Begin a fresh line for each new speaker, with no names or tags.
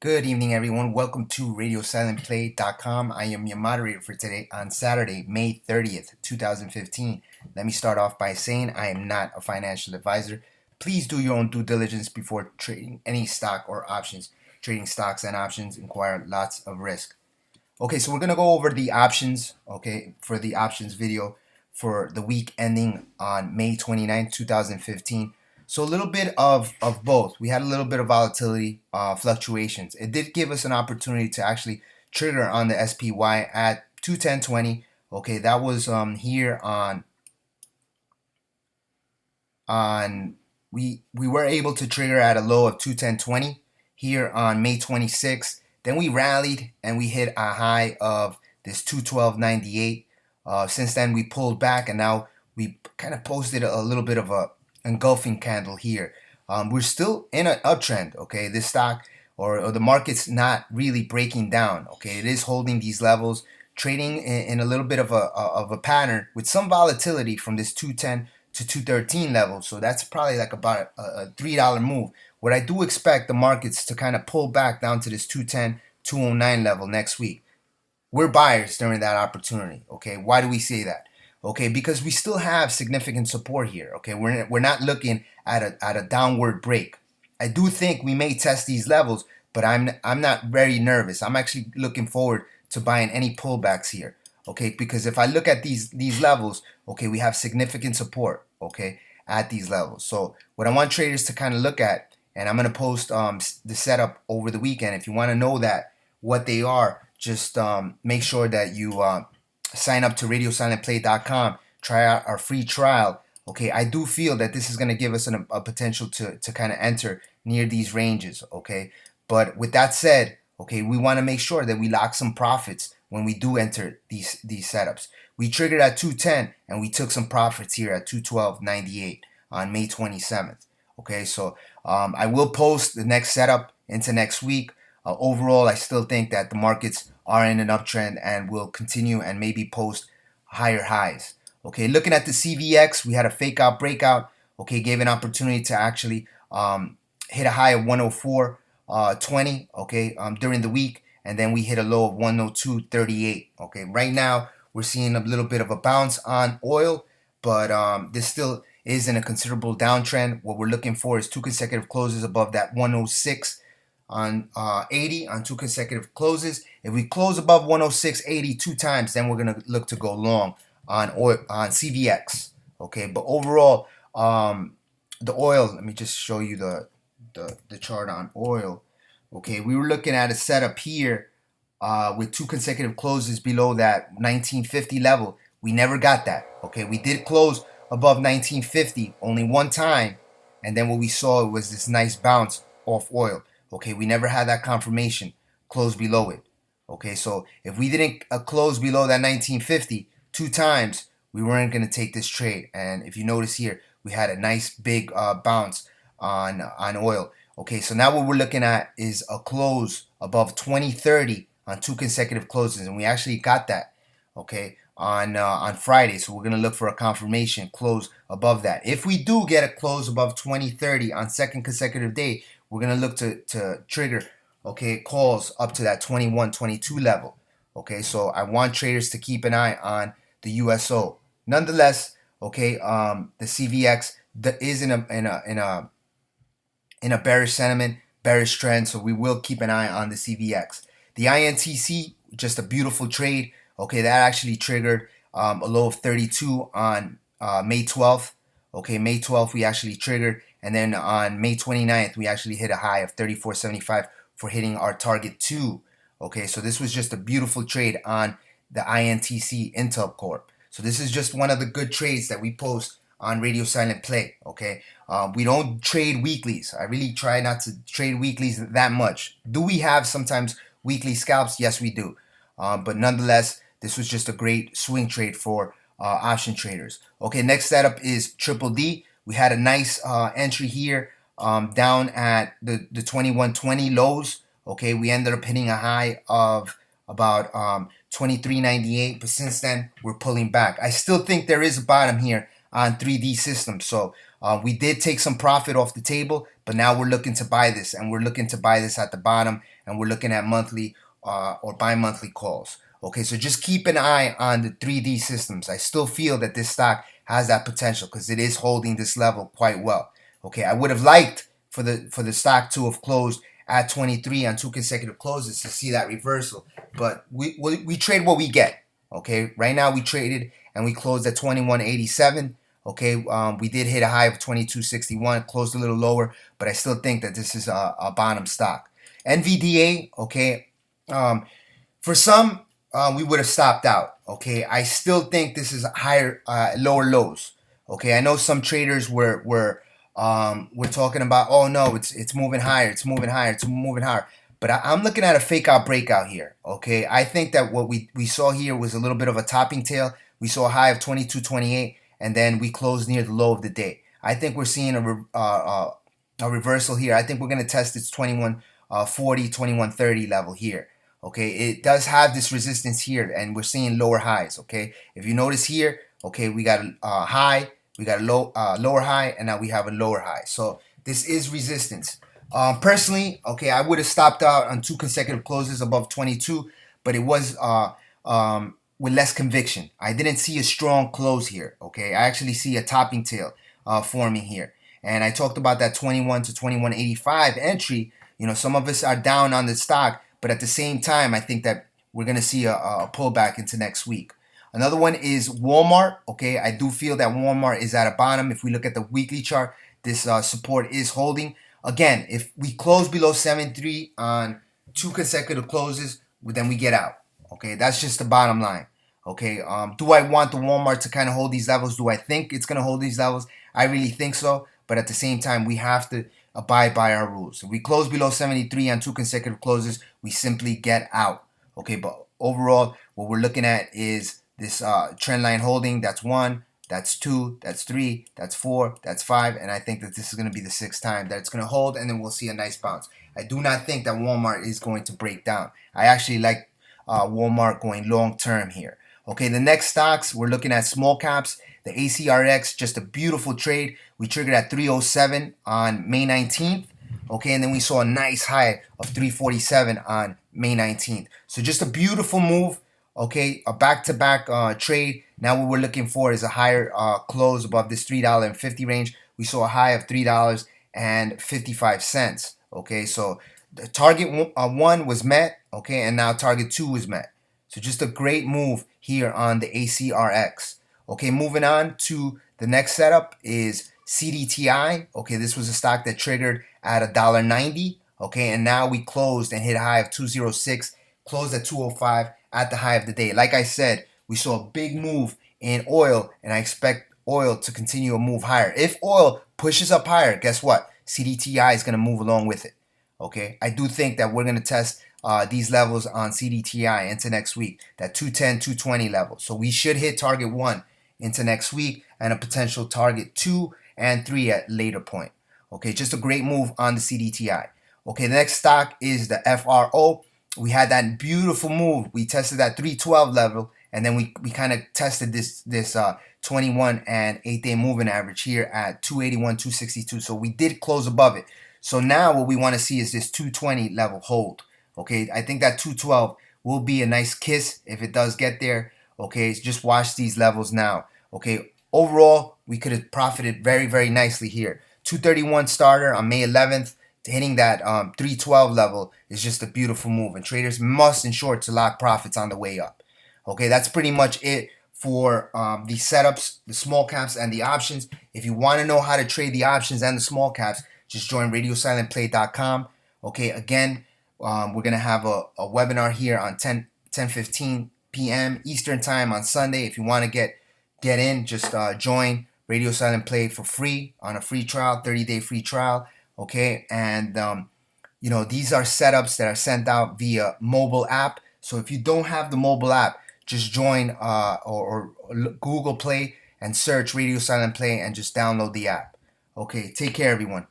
Good evening, everyone. Welcome to RadioSilentPlay.com. I am your moderator for today on Saturday, May 30th, 2015. Let me start off by saying I am not a financial advisor. Please do your own due diligence before trading any stock or options. Trading stocks and options require lots of risk. Okay, so we're going to go over the options, okay, for the options video for the week ending on May 29th, 2015. So a little bit of both. We had a little bit of volatility, fluctuations. It did give us an opportunity to actually trigger on the SPY at 210.20. Okay, that was here on we were able to trigger at a low of 210.20 here on May 26th. Then we rallied and we hit a high of this 212.98. Since then we pulled back and now we kind of posted a little bit of a engulfing candle here. We're still in an uptrend. Okay, this stock or the market's not really breaking down. Okay, it is holding these levels, trading in a little bit of a pattern with some volatility from this 210 to 213 level. So that's probably like about a $3 move. What I do expect the markets to kind of pull back down to this 210, 209 level next week. We're buyers during that opportunity. Okay, why do we say that? Okay, because we still have significant support here. Okay, we're not looking at a downward break. I do think we may test these levels, but I'm not very nervous. I'm actually looking forward to buying any pullbacks here. Okay, because if I look at these levels, okay, we have significant support. Okay, at these levels. So what I want traders to kind of look at, and I'm gonna post the setup over the weekend. If you want to know that what they are, just make sure that you sign up to RadioSilentPlay.com. Try out our free trial. Okay, I do feel that this is going to give us a potential to kind of enter near these ranges. Okay, but with that said, okay, we want to make sure that we lock some profits when we do enter these setups. We triggered at 210 and we took some profits here at 212.98 on May 27th. Okay, so I will post the next setup into next week. Overall, I still think that the markets are in an uptrend and will continue and maybe post higher highs. Okay, looking at the CVX, we had a fake out breakout. Okay, gave an opportunity to actually hit a high of 104.20. Okay, during the week, and then we hit a low of 102.38. Okay, right now we're seeing a little bit of a bounce on oil, but this still is in a considerable downtrend. What we're looking for is two consecutive closes above that 106 on 80 on two consecutive closes. If we close above 106.80 two times, then we're gonna look to go long on oil on CVX. Okay, but overall, the oil. Let me just show you the chart on oil. Okay, we were looking at a setup here with two consecutive closes below that 1950 level. We never got that. Okay, we did close above 1950 only one time, and then what we saw was this nice bounce off oil. Okay, we never had that confirmation close below it. Okay, so if we didn't close below that 1950 two times, we weren't going to take this trade. And if you notice here, we had a nice big bounce on oil. Okay, so now what we're looking at is a close above 2030 on two consecutive closes, and we actually got that. Okay, on Friday, so we're gonna look for a confirmation close above that. If we do get a close above 2030 on second consecutive day, we're gonna look to trigger, okay, calls up to that 21-22 level. Okay, so I want traders to keep an eye on the USO. Nonetheless, okay, the CVX is in a bearish sentiment, bearish trend, so we will keep an eye on the CVX. The INTC, just a beautiful trade. Okay, that actually triggered a low of 32 on May 12th. Okay, May 12th we actually triggered, and then on May 29th we actually hit a high of 34.75 for hitting our target 2. Okay, so this was just a beautiful trade on the INTC Intel Corp. So this is just one of the good trades that we post on Radio Silent Play. Okay, we don't trade weeklies. I really try not to trade weeklies that much. Do we have sometimes weekly scalps? Yes, we do. But nonetheless, this was just a great swing trade for option traders. Okay, next setup is Triple D. We had a nice entry here down at the 2120 lows. Okay, we ended up hitting a high of about 23.98, but since then we're pulling back. I still think there is a bottom here on 3D systems, so We did take some profit off the table, but now we're looking to buy this, and we're looking to buy this at the bottom, and we're looking at monthly or bi-monthly calls. Okay, so just keep an eye on the 3D systems. I still feel that this stock has that potential because it is holding this level quite well. Okay, I would have liked for the stock to have closed at 23 on 2 consecutive closes to see that reversal, but we trade what we get. Okay, right now we traded and we closed at 21.87. Okay, we did hit a high of 22.61, closed a little lower, but I still think that this is a bottom stock. NVDA, okay, for some, we would have stopped out. Okay, I still think this is higher, lower lows. Okay, I know some traders were talking about, oh no, it's moving higher, it's moving higher, it's moving higher. But I'm looking at a fake out breakout here. Okay, I think that what we saw here was a little bit of a topping tail. We saw a high of 22.28, and then we closed near the low of the day. I think we're seeing a reversal here. I think we're going to test its 21.40, 21.30 level here. Okay, it does have this resistance here, and we're seeing lower highs. Okay, if you notice here, okay, we got a high, we got a lower high, and now we have a lower high. So this is resistance. Personally, okay, I would have stopped out on 2 consecutive closes above 22, but it was with less conviction. I didn't see a strong close here. Okay, I actually see a topping tail forming here, and I talked about that 21 to 21.85 entry. You know, some of us are down on the stock, but at the same time, I think that we're going to see a pullback into next week. Another one is Walmart. Okay, I do feel that Walmart is at a bottom. If we look at the weekly chart, this support is holding. Again, if we close below 73 on 2 consecutive closes, then we get out. Okay, that's just the bottom line. Okay, do I want the Walmart to kind of hold these levels? Do I think it's going to hold these levels? I really think so. But at the same time, we have to abide by our rules. If we close below 73 on 2 consecutive closes, we simply get out. Okay, but overall, what we're looking at is this trend line holding. That's 1, that's 2, that's 3, that's 4, that's 5, and I think that this is going to be the 6th time that it's going to hold, and then we'll see a nice bounce. I do not think that Walmart is going to break down. I actually like Walmart going long term here. Okay, the next stocks, we're looking at small caps. The ACRX, just a beautiful trade. We triggered at 307 on May 19th. Okay, and then we saw a nice high of 347 on May 19th. So just a beautiful move. Okay, a back-to-back trade. Now what we're looking for is a higher close above this $3.50 range. We saw a high of $3.55. Okay, so the target 1 was met. Okay, and now target 2 was met. So just a great move here on the ACRX. Okay, moving on to the next setup is CDTI. Okay, this was a stock that triggered at $1.90. Okay, and now we closed and hit a high of 206, closed at 205 at the high of the day. Like I said, we saw a big move in oil, and I expect oil to continue to move higher. If oil pushes up higher, guess what? CDTI is going to move along with it. Okay, I do think that we're going to test these levels on CDTI into next week, that 210, 220 level. So we should hit target 1 into next week and a potential target 2 and 3 at later point. Okay, just a great move on the CDTI. Okay, the next stock is the FRO. We had that beautiful move. We tested that 312 level, and then we kind of tested this 21 and 8-day moving average here at 281, 262. So we did close above it. So now what we want to see is this 220 level hold. Okay, I think that 212 will be a nice kiss if it does get there. Okay, just watch these levels now. Okay, overall, we could have profited very, very nicely here. 231 starter on May 11th. Hitting that 312 level is just a beautiful move, and traders must ensure to lock profits on the way up. Okay, that's pretty much it for the setups, the small caps, and the options. If you want to know how to trade the options and the small caps, just join radiosilentplay.com. Okay, again, we're going to have a webinar here on 10:15 p.m. Eastern Time on Sunday. If you want to get in, just join Radio Silent Play for free on a free trial, 30-day free trial. Okay, and you know, these are setups that are sent out via mobile app. So if you don't have the mobile app, just join or Google Play and search Radio Silent Play and just download the app. Okay, take care, everyone.